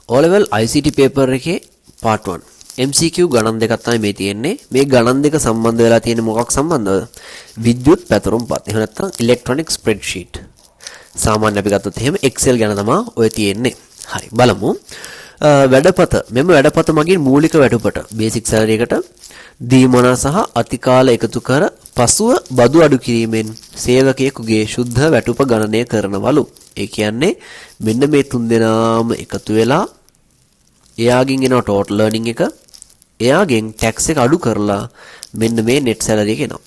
O level ICT paper එකේ part 1 MCQ ගණන් දෙකක් තමයි මේ තියෙන්නේ. මේ ගණන් දෙක සම්බන්ධ වෙලා තියෙන මොකක් සම්බන්ධවද? විද්‍යුත් පැතුරුම්පත්. එහෙම නැත්නම් electronic spreadsheet. සාමාන්‍ය අපි ගත්තොත් එහෙම Excel ගැන තමයි ඔය තියෙන්නේ. හරි බලමු. වැඩපත මෙම වැඩපත මගින් මූලික වැටුපට බේසික් සැලරි එකට දීමන සහ අතිකාල එකතු කර පසුව බදු අඩු කිරීමෙන් සේවකයෙකුගේ ශුද්ධ වැටුප ගණනය කරනවලු. ඒ කියන්නේ මෙන්න මේ තුන් දෙනාම එකතු වෙලා එයාගෙන් එන total earning එක එයාගෙන් tax එක අඩු කරලා මෙන්න මේ net salary එක එනවා.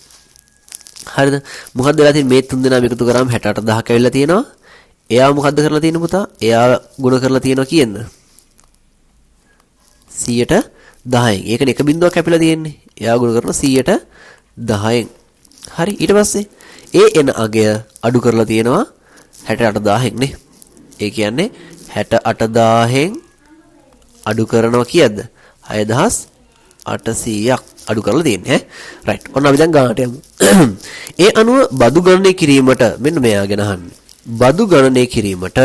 හරිද? මොකක්ද වෙලා තියෙන්නේ මේ තුන් දෙනාම එකතු කරාම 68000ක් ඇවිල්ලා තියෙනවා. එයා මොකද්ද කරලා තියෙන්නේ පුතා? එයා ගුණ කරලා තියෙනවා කියන්න. 110න්. ඒකනේ එක බිංදුවක් කැපිලා තියෙන්නේ. එයා ගුණ කරන 110න්. හරි ඊට පස්සේ ඒ එන අගය අඩු කරලා තියෙනවා 68000න් නේ. ඒ කියන්නේ 68000න් අඩු කරනවා කීයද? 6800ක් අඩු කරලා තියෙන්නේ ඈ. රයිට්. ඔන්න අපි දැන් ගානට යමු. ඒ අනුව බදු ගණනය කිරීමට මෙන්න මෙයා ගැන අහන්නේ. බදු ගණනය කිරීමට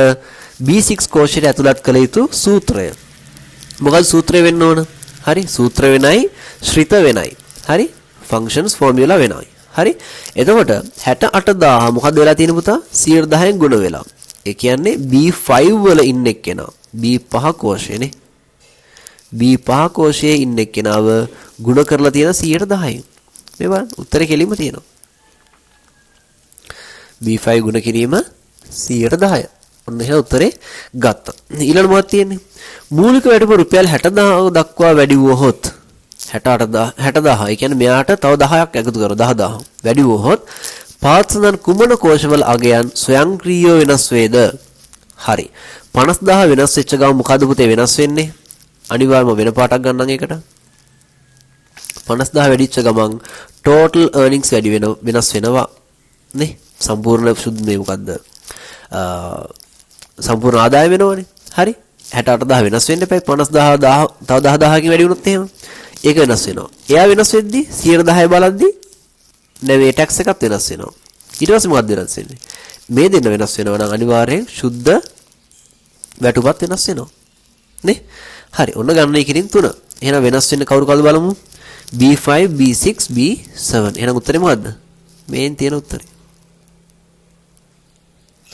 B6 කෝෂයට ඇතුළත් කළ යුතු සූත්‍රය. මොකද සූත්‍රය වෙන්න ඕන? හරි සූත්‍ර වෙනයි ශ්‍රිත වෙනයි. හරි ෆන්ක්ෂන්ස් ෆෝමියුලා වෙනයි. හරි එතකොට 68000 මොකද වෙලා තියෙන පුතා? 110න් ගුණ වෙලා. ඒ කියන්නේ B5 වල ඉන්න එක්කෙනා B5 කෝෂයනේ. B5 කෝෂයේ ඉන්න එක්කෙනාව ගුණ කරලා තියෙන 110න්. මේ බලන්න උත්තරේ කෙලින්ම තියෙනවා. B5 ගුණ කිරීම 110. ඔන්න එහෙනම් උත්තරේ ගත්තා. ඊළඟ මොකක්ද තියෙන්නේ? මූලික වැටුප රුපියල් 60000 දක්වා වැඩි වුවහොත් 60000 ඒ කියන්නේ මෙයාට තව 10ක් එකතු කරලා 10000 වැඩි වුවහොත් පාත් සඳහන් කුමන කෝෂවල අගයන් ස්වයංක්‍රීයව වෙනස් වේද? හරි 50000 වෙනස් වෙච්ච ගමන් මොකද පුතේ වෙනස් වෙන්නේ? අනිවාර්යයෙන්ම වෙන පාටක් ගන්නම් ඒකට 50000 වැඩිච්ච ගමන් total earnings වැඩි වෙනස් වෙනවා නේ සම්පූර්ණ සුදු මේ මොකද්ද සම්පූර්ණ ආදායම වෙනවනේ හරි 68000 වෙනස් වෙන්න එපා 50000 තව 10000කින් වැඩි වුණොත් එහෙම ඒක වෙනස් වෙනවා එයා වෙනස් වෙද්දි 110 බලද්දි නෙවෙයි ටැක්ස් එකත් වෙනස් වෙනවා ඊට පස්සේ මොකක්ද වෙනස් වෙන්නේ මේ දෙන්න වෙනස් වෙනවා නම් අනිවාර්යෙන් සුද්ධ වැටුපත් වෙනස් වෙනවා නේ හරි ඔන්න ගණනය කිරීම 3 එහෙනම් වෙනස් වෙන්නේ කවුරු කවුද බලමු B5 B6 B7 එහෙනම් උත්තරේ මොකද්ද මේන් තියෙන උත්තරේ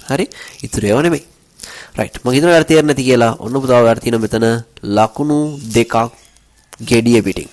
හරි ඉතුරු ඒවා නෙමෙයි රයිට් මම හිතනවා ඔයාලට තේරෙන්නේ නැති කියලා ඔන්න පුතාව ඔයාලට තියෙන මෙතන ලකුණු දෙකක් gediya පිටින්